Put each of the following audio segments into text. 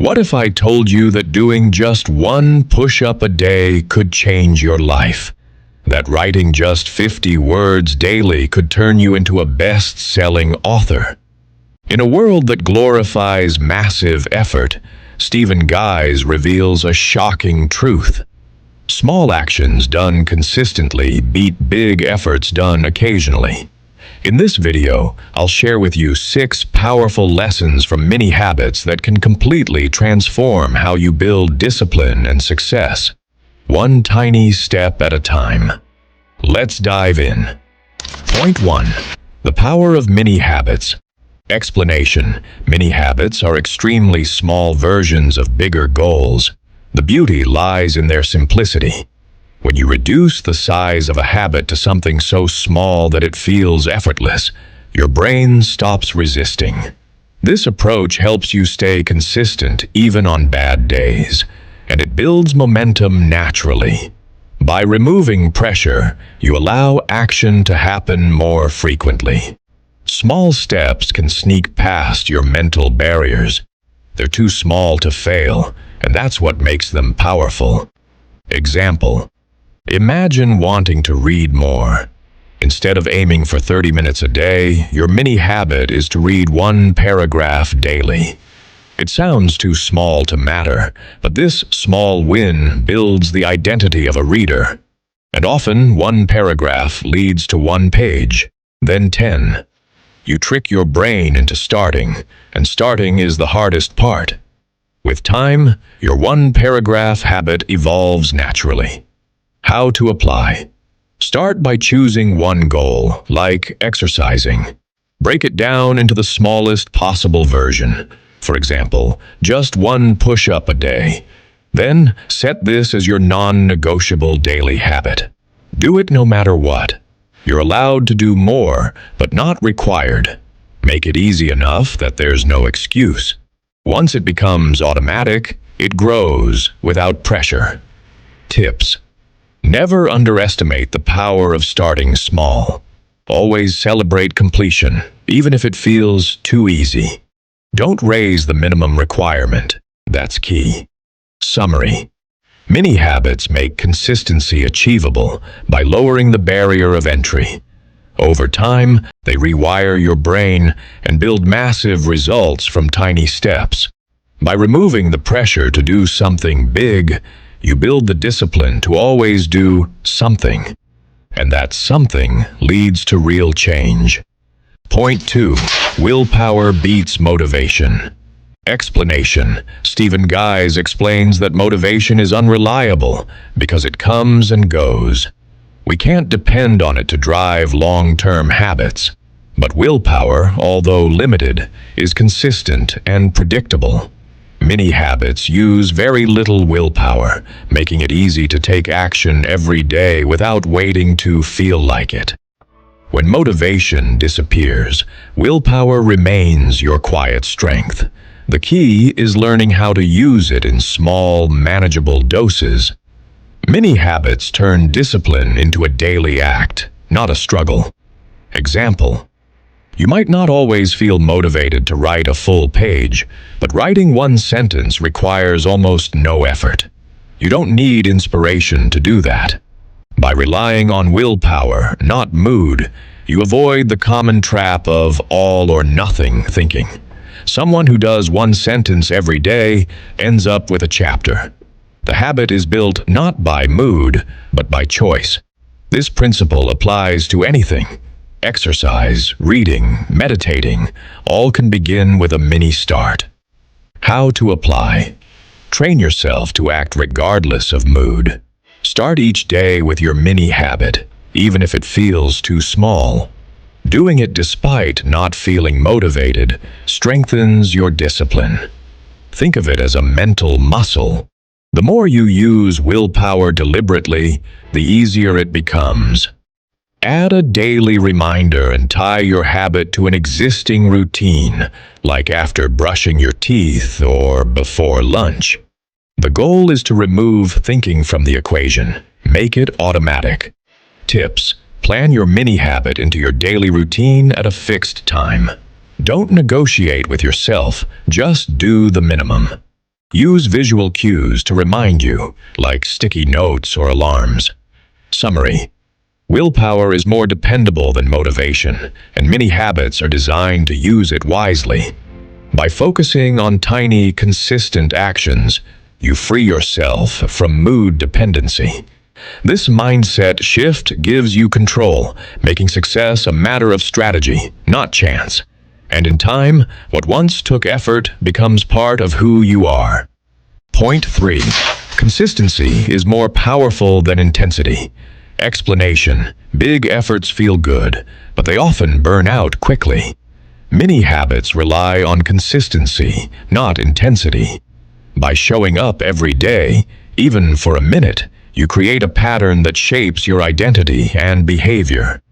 What if I told you that doing just one push-up a day could change your life? That writing just 50 words daily could turn you into a best-selling author? In a world that glorifies massive effort, Stephen Guise reveals a shocking truth. Small actions done consistently beat big efforts done occasionally. In this video, I'll share with you 6 powerful lessons from mini habits that can completely transform how you build discipline and success, one tiny step at a time. Let's dive in. Point 1. The power of mini habits. Explanation: mini habits are extremely small versions of bigger goals. The beauty lies in their simplicity. When you reduce the size of a habit to something so small that it feels effortless, your brain stops resisting. This approach helps you stay consistent even on bad days, and it builds momentum naturally. By removing pressure, you allow action to happen more frequently. Small steps can sneak past your mental barriers. They're too small to fail, and that's what makes them powerful. Example: imagine wanting to read more. Instead of aiming for 30 minutes a day, your mini habit is to read 1 paragraph daily. It sounds too small to matter, but this small win builds the identity of a reader. And often, 1 paragraph leads to 1 page, then 10. You trick your brain into starting, and starting is the hardest part. With time, your 1 paragraph habit evolves naturally. How to apply. Start by choosing one goal, like exercising. Break it down into the smallest possible version. For example, just 1 push-up a day. Then, set this as your non-negotiable daily habit. Do it no matter what. You're allowed to do more, but not required. Make it easy enough that there's no excuse. Once it becomes automatic, it grows without pressure. Tips. Never underestimate the power of starting small. Always celebrate completion, even if it feels too easy. Don't raise the minimum requirement. That's key. Summary. Mini habits make consistency achievable by lowering the barrier of entry. Over time, they rewire your brain and build massive results from tiny steps. By removing the pressure to do something big, you build the discipline to always do something. And that something leads to real change. Point 2. Willpower beats motivation. Explanation. Stephen Guise explains that motivation is unreliable because it comes and goes. We can't depend on it to drive long-term habits. But willpower, although limited, is consistent and predictable. Mini habits use very little willpower, making it easy to take action every day without waiting to feel like it. When motivation disappears, willpower remains your quiet strength. The key is learning how to use it in small, manageable doses. Mini habits turn discipline into a daily act, not a struggle. Example: you might not always feel motivated to write a full page, but writing 1 sentence requires almost no effort. You don't need inspiration to do that. By relying on willpower, not mood, you avoid the common trap of all or nothing thinking. Someone who does 1 sentence every day ends up with a chapter. The habit is built not by mood, but by choice. This principle applies to anything. Exercise, reading, meditating, all can begin with a mini start. How to apply. Train yourself to act regardless of mood. Start each day with your mini habit, even if it feels too small. Doing it despite not feeling motivated strengthens your discipline. Think of it as a mental muscle. The more you use willpower deliberately, the easier it becomes. Add a daily reminder and tie your habit to an existing routine, like after brushing your teeth or before lunch. The goal is to remove thinking from the equation. Make it automatic. Tips. Plan your mini habit into your daily routine at a fixed time. Don't negotiate with yourself, just do the minimum. Use visual cues to remind you, like sticky notes or alarms. Summary: willpower is more dependable than motivation, and many habits are designed to use it wisely. By focusing on tiny, consistent actions, you free yourself from mood dependency. This mindset shift gives you control, making success a matter of strategy, not chance. And in time, what once took effort becomes part of who you are. Point 3. Consistency is more powerful than intensity. Explanation: big efforts feel good, but they often burn out quickly. Many habits rely on consistency, not intensity. By showing up every day, even for a minute, you create a pattern that shapes your identity and behavior.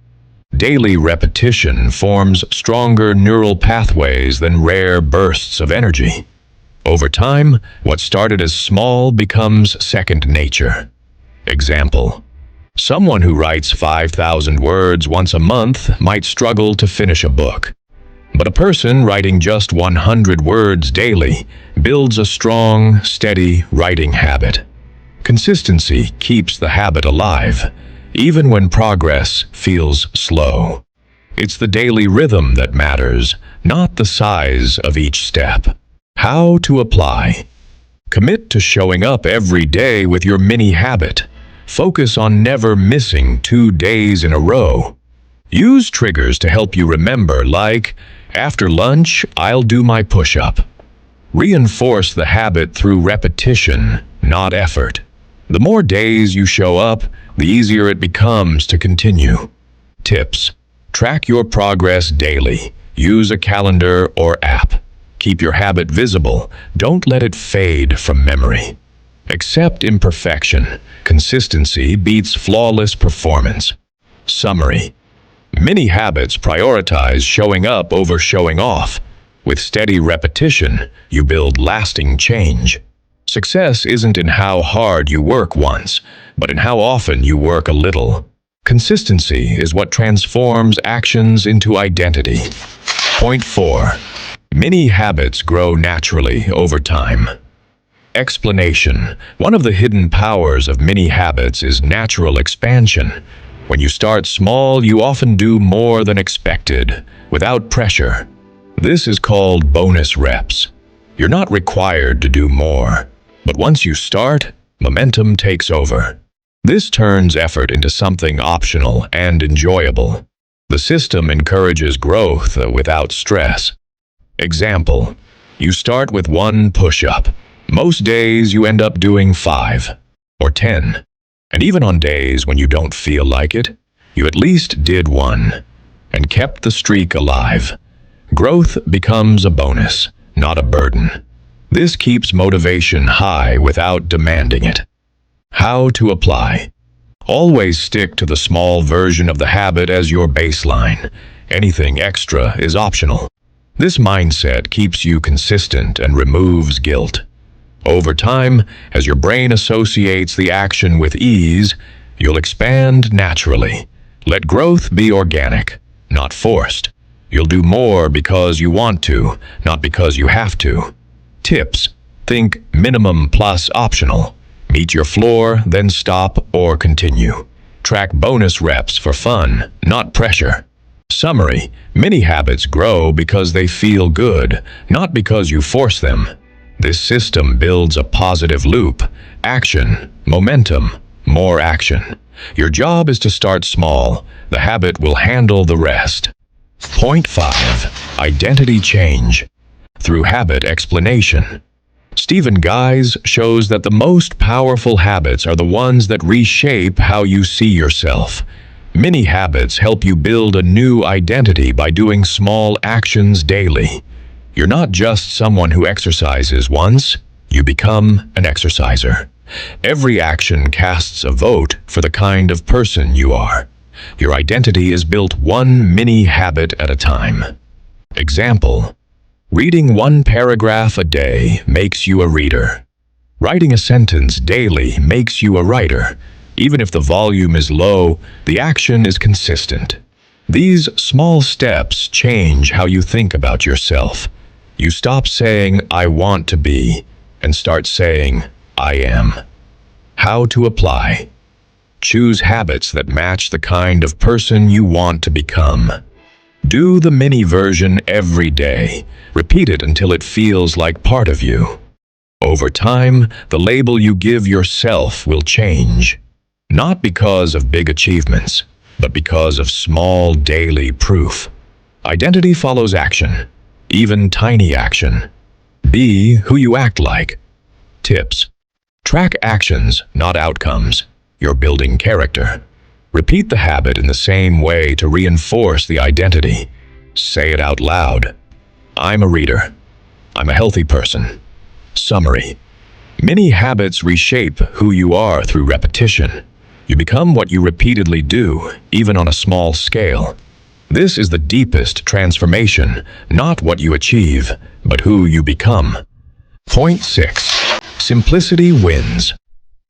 Daily repetition forms stronger neural pathways than rare bursts of energy. Over time, what started as small becomes second nature. Example: someone who writes 5,000 words once a month might struggle to finish a book. But a person writing just 100 words daily builds a strong, steady writing habit. Consistency keeps the habit alive, even when progress feels slow. It's the daily rhythm that matters, not the size of each step. How to apply: commit to showing up every day with your mini habit. Focus on never missing 2 days in a row. Use triggers to help you remember, like, after lunch, I'll do my push-up. Reinforce the habit through repetition, not effort. The more days you show up, the easier it becomes to continue. Tips: track your progress daily. Use a calendar or app. Keep your habit visible. Don't let it fade from memory. Accept imperfection. Consistency beats flawless performance. Summary: many habits prioritize showing up over showing off. With steady repetition, you build lasting change. Success isn't in how hard you work once, but in how often you work a little. Consistency is what transforms actions into identity. Point 4. Many habits grow naturally over time. Explanation: one of the hidden powers of many habits is natural expansion. When you start small, you often do more than expected, without pressure. This is called bonus reps. You're not required to do more, but once you start, momentum takes over. This turns effort into something optional and enjoyable. The system encourages growth without stress. Example: you start with 1 push-up. Most days you end up doing 5 or 10. And even on days when you don't feel like it, you at least did 1 and kept the streak alive. Growth becomes a bonus, not a burden. This keeps motivation high without demanding it. How to apply: always stick to the small version of the habit as your baseline. Anything extra is optional. This mindset keeps you consistent and removes guilt. Over time, as your brain associates the action with ease, you'll expand naturally. Let growth be organic, not forced. You'll do more because you want to, not because you have to. Tips: think minimum plus optional. Meet your floor, then stop or continue. Track bonus reps for fun, not pressure. Summary: many habits grow because they feel good, not because you force them. This system builds a positive loop: action, momentum, more action. Your job is to start small. The habit will handle the rest. Point 5. Identity change. Through habit explanation. Stephen Guise shows that the most powerful habits are the ones that reshape how you see yourself. Many habits help you build a new identity by doing small actions daily. You're not just someone who exercises once, you become an exerciser. Every action casts a vote for the kind of person you are. Your identity is built 1 mini habit at a time. Example: reading 1 paragraph a day makes you a reader. Writing a sentence daily makes you a writer. Even if the volume is low, the action is consistent. These small steps change how you think about yourself. You stop saying, "I want to be," and start saying, I am. How to apply. Choose habits that match the kind of person you want to become. Do the mini version every day. Repeat it until it feels like part of you. Over time, the label you give yourself will change. Not because of big achievements, but because of small daily proof. Identity follows action, even tiny action. Be who you act like. Tips. Track actions, not outcomes. You're building character. Repeat the habit in the same way to reinforce the identity. Say it out loud. I'm a reader. I'm a healthy person. Summary. Many habits reshape who you are through repetition. You become what you repeatedly do, even on a small scale. This is the deepest transformation, not what you achieve, but who you become. Point 6. Simplicity wins.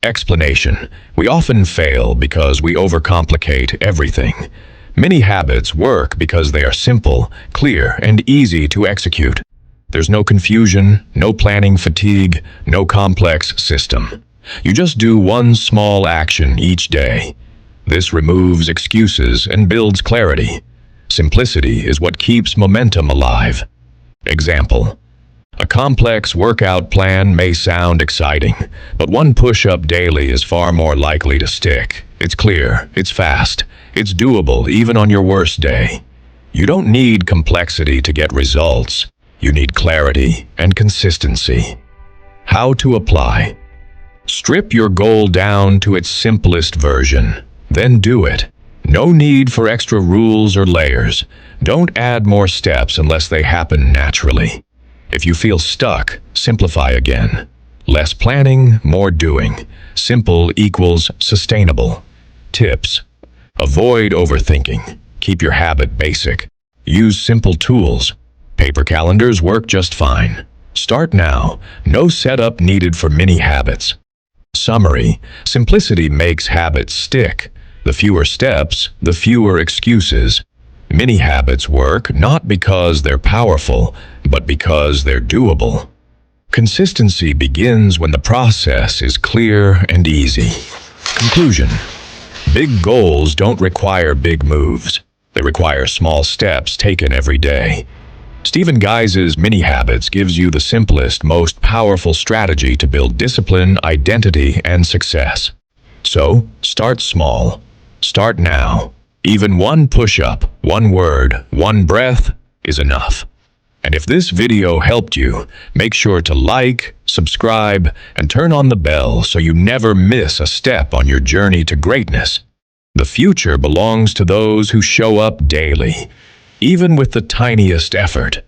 Explanation. We often fail because we overcomplicate everything. Many habits work because they are simple, clear, and easy to execute. There's no confusion, no planning fatigue, no complex system. You just do one small action each day. This removes excuses and builds clarity. Simplicity is what keeps momentum alive. Example. A complex workout plan may sound exciting, but one push-up daily is far more likely to stick. It's clear, it's fast, it's doable even on your worst day. You don't need complexity to get results. You need clarity and consistency. How to apply. Strip your goal down to its simplest version, then do it. No need for extra rules or layers. Don't add more steps unless they happen naturally. If you feel stuck, simplify again. Less planning, more doing. Simple equals sustainable. Tips. Avoid overthinking. Keep your habit basic. Use simple tools. Paper calendars work just fine. Start now. No setup needed for mini habits. Summary. Simplicity makes habits stick. The fewer steps, the fewer excuses. Mini habits work not because they're powerful, but because they're doable. Consistency begins when the process is clear and easy. Conclusion. Big goals don't require big moves. They require small steps taken every day. Stephen Guise's Mini Habits gives you the simplest, most powerful strategy to build discipline, identity, and success. So, start small. Start now. Even one push-up, one word, one breath is enough. And if this video helped you, make sure to like, subscribe, and turn on the bell so you never miss a step on your journey to greatness. The future belongs to those who show up daily, even with the tiniest effort.